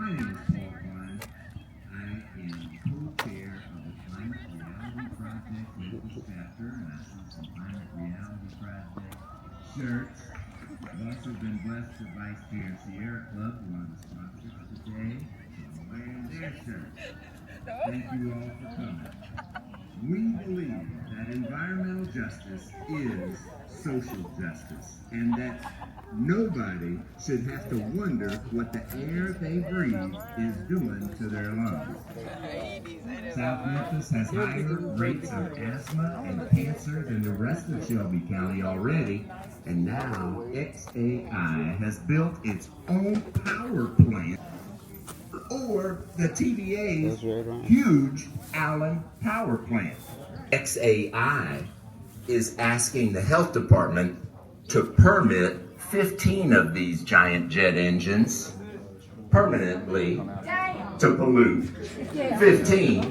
My name is Paul Klein. I am co-chair of the Climate Reality Project Memphis chapter, and I see some Climate Reality Project shirts. I've also been blessed to Vice Chair Sierra Club, one of the sponsors today. So I'm wearing their shirts. Thank you all for coming. We believe that environmental justice is social justice, and that nobody should have to wonder what the air they breathe is doing to their lungs. South Memphis has higher rates of asthma and cancer than the rest of Shelby County already, and now XAI has built its own power plant, or the TVA's huge Allen power plant. XAI is asking the health department to permit 15 of these giant jet engines permanently to pollute. 15,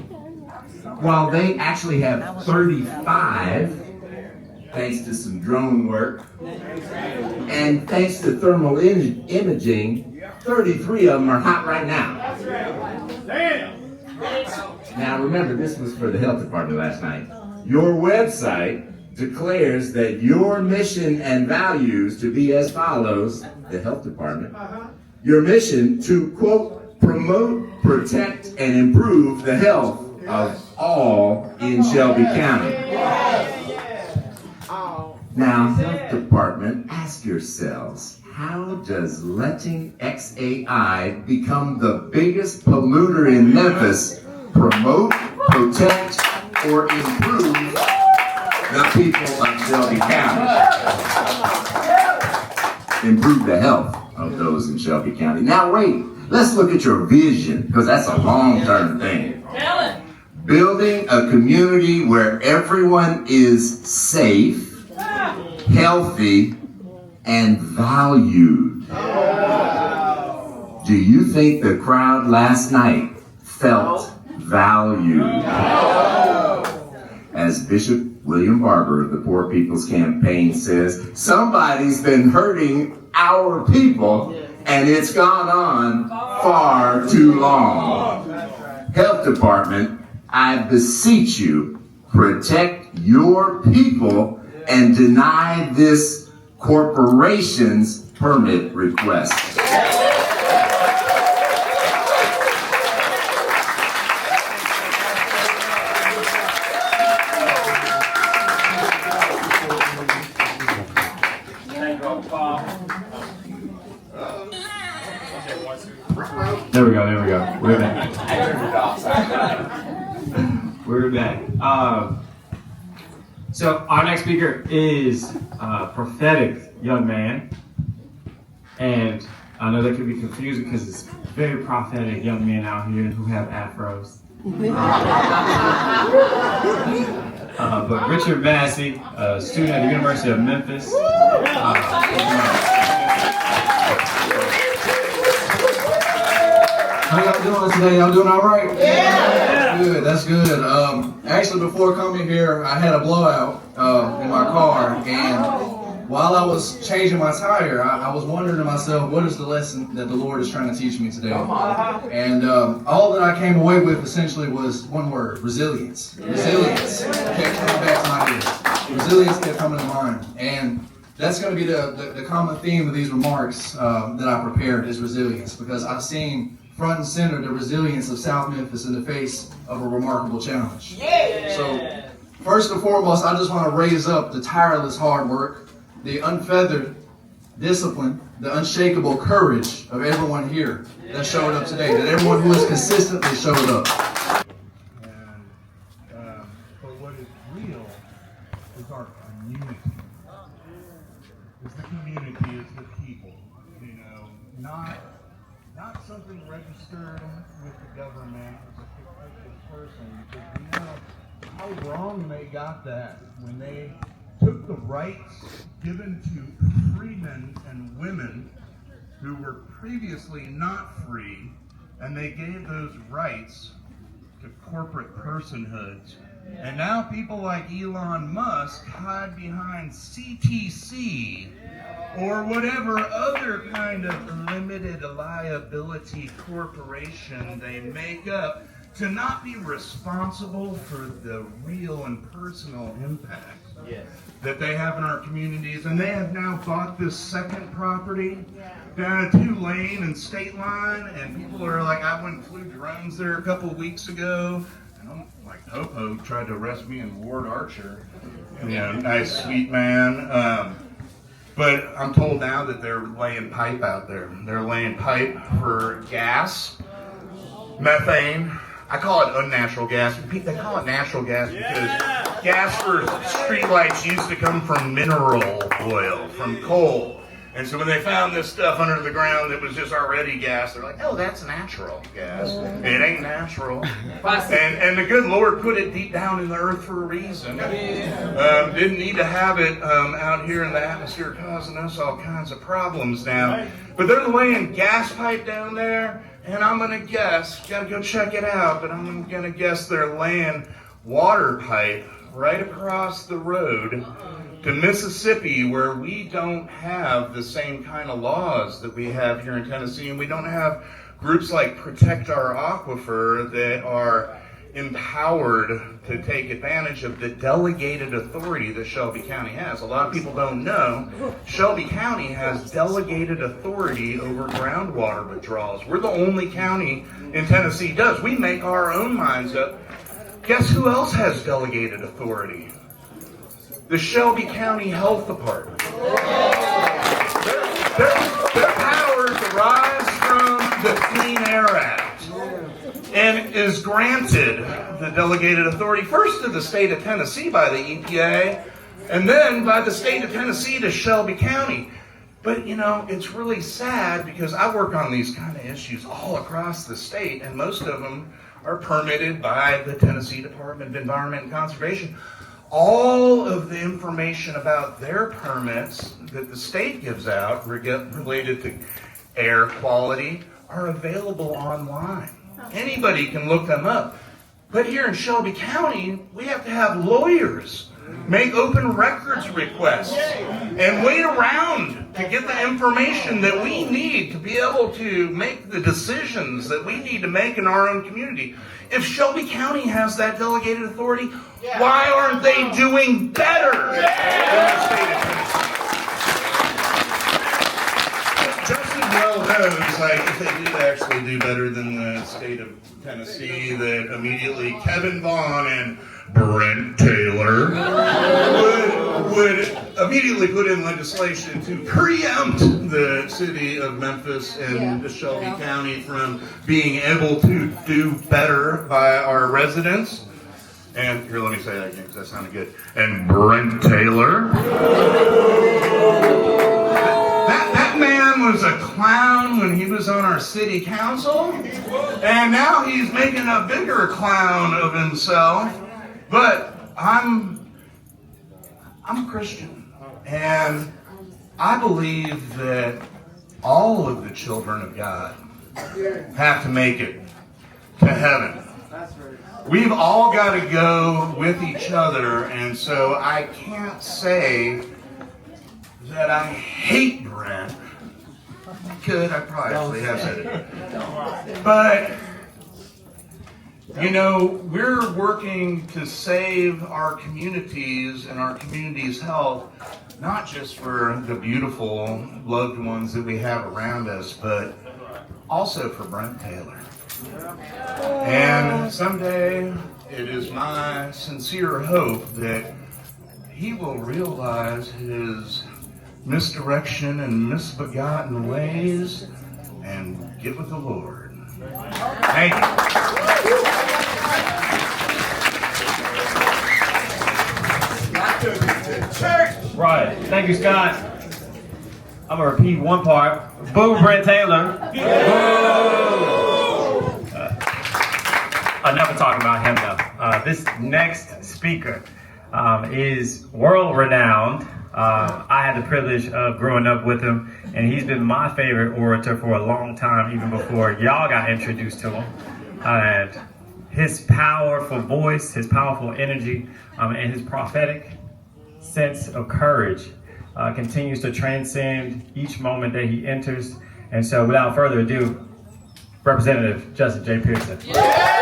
while they actually have 35, thanks to some drone work, and thanks to thermal imaging, 33 of them are hot right now. Now remember, this was for the health department last night. Your website declares that your mission and values to be as follows, the health department, your mission to, quote, promote, protect, and improve the health of all in Shelby County. Now, health department, ask yourselves, how does letting XAI become the biggest polluter in Memphis promote, protect, or improve the people of Shelby County? Improve the health of those in Shelby County. Now wait, let's look at your vision, because that's a long-term thing. Building a community where everyone is safe, healthy, and valued. Do you think the crowd last night felt valued? As Bishop William Barber of the Poor People's Campaign says, somebody's been hurting our people, and it's gone on far too long. Health Department, I beseech you, protect your people and deny this corporation's permit request. There we go. We're back. We're back. So our next speaker is a prophetic young man, and I know that could be confusing because it's very prophetic young men out here who have afros. But Richard Massey, a student at the University of Memphis. How y'all doing today? Y'all doing all right? Yeah. Good, that's good. Actually, before coming here, I had a blowout in my car, and while I was changing my tire, I was wondering to myself, what is the lesson that the Lord is trying to teach me today? And all that I came away with essentially was one word: resilience. Resilience kept coming back to my head. Resilience kept coming to mind, and that's going to be the common theme of these remarks that I prepared is resilience, because I've seen front and center the resilience of South Memphis in the face of a remarkable challenge. So, first and foremost, I just want to raise up the tireless hard work, the unfeathered discipline, the unshakable courage of everyone here that showed up today, that everyone who has consistently showed up. But what is real is our community. Is the community, is the people. You know, not something registered with the government as a fictitious person, because we know how wrong they got that when they took the rights given to freemen and women who were previously not free, and they gave those rights to corporate personhoods. And now people like Elon Musk hide behind CTC or whatever other kind of limited liability corporation they make up to not be responsible for the real and personal impact that they have in our communities. And they have now bought this second property down at 2 Lane and State Line, and people are like, I went and flew drones there a couple of weeks ago, and I'm like, Popo tried to arrest me and Ward Archer. Yeah, nice, sweet man. But I'm told now that they're laying pipe out there. They're laying pipe for gas, methane. I call it unnatural gas. They call it natural gas because gas for streetlights used to come from mineral oil, from coal. And so when they found this stuff under the ground that was just already gas, they're like, oh, that's natural gas. It ain't natural. And the good Lord put it deep down in the earth for a reason. Didn't need to have it out here in the atmosphere causing us all kinds of problems now. But they're laying gas pipe down there, and I'm going to guess, got to go check it out, but I'm going to guess they're laying water pipe right across the road to Mississippi, where we don't have the same kind of laws that we have here in Tennessee, and we don't have groups like Protect Our Aquifer that are empowered to take advantage of the delegated authority that Shelby County has. A lot of people don't know Shelby County has delegated authority over groundwater withdrawals. We're the only county in Tennessee does. We make our own minds up. Guess who else has delegated authority? The Shelby County Health Department. Their powers arise from the Clean Air Act and is granted the delegated authority first to the state of Tennessee by the EPA and then by the state of Tennessee to Shelby County. But, you know, it's really sad because I work on these kind of issues all across the state, and most of them are permitted by the Tennessee Department of Environment and Conservation. All of the information about their permits that the state gives out related to air quality are available online. Anybody can look them up. But here in Shelby County, we have to have lawyers make open records requests and wait around to get the information that we need to be able to make the decisions that we need to make in our own community. If Shelby County has that delegated authority, why aren't they doing better than the state of Tennessee? Just as well knows, like, if they did actually do better than the state of Tennessee, that immediately Kevin Vaughn and Brent Taylor would immediately put in legislation to preempt the city of Memphis and Shelby County from being able to do better by our residents. And here, let me say that again because that sounded good. And Brent Taylor. That man was a clown when he was on our city council. And now he's making a bigger clown of himself. But I'm a Christian, and I believe that all of the children of God have to make it to heaven. We've all got to go with each other, and so I can't say that I hate Brent. I probably have said it. But you know, we're working to save our communities and our community's health, not just for the beautiful loved ones that we have around us, but also for Brent Taylor. And someday, it is my sincere hope that he will realize his misdirection and misbegotten ways and get with the Lord. Thank you. Right. Thank you, Scott. I'm going to repeat one part. Boo, Brent Taylor. Enough talking about him, though. This next speaker is world-renowned. I had the privilege of growing up with him, and he's been my favorite orator for a long time, even before y'all got introduced to him. And his powerful voice, his powerful energy, and his prophetic sense of courage continues to transcend each moment that he enters. And so without further ado, Representative Justin J. Pearson.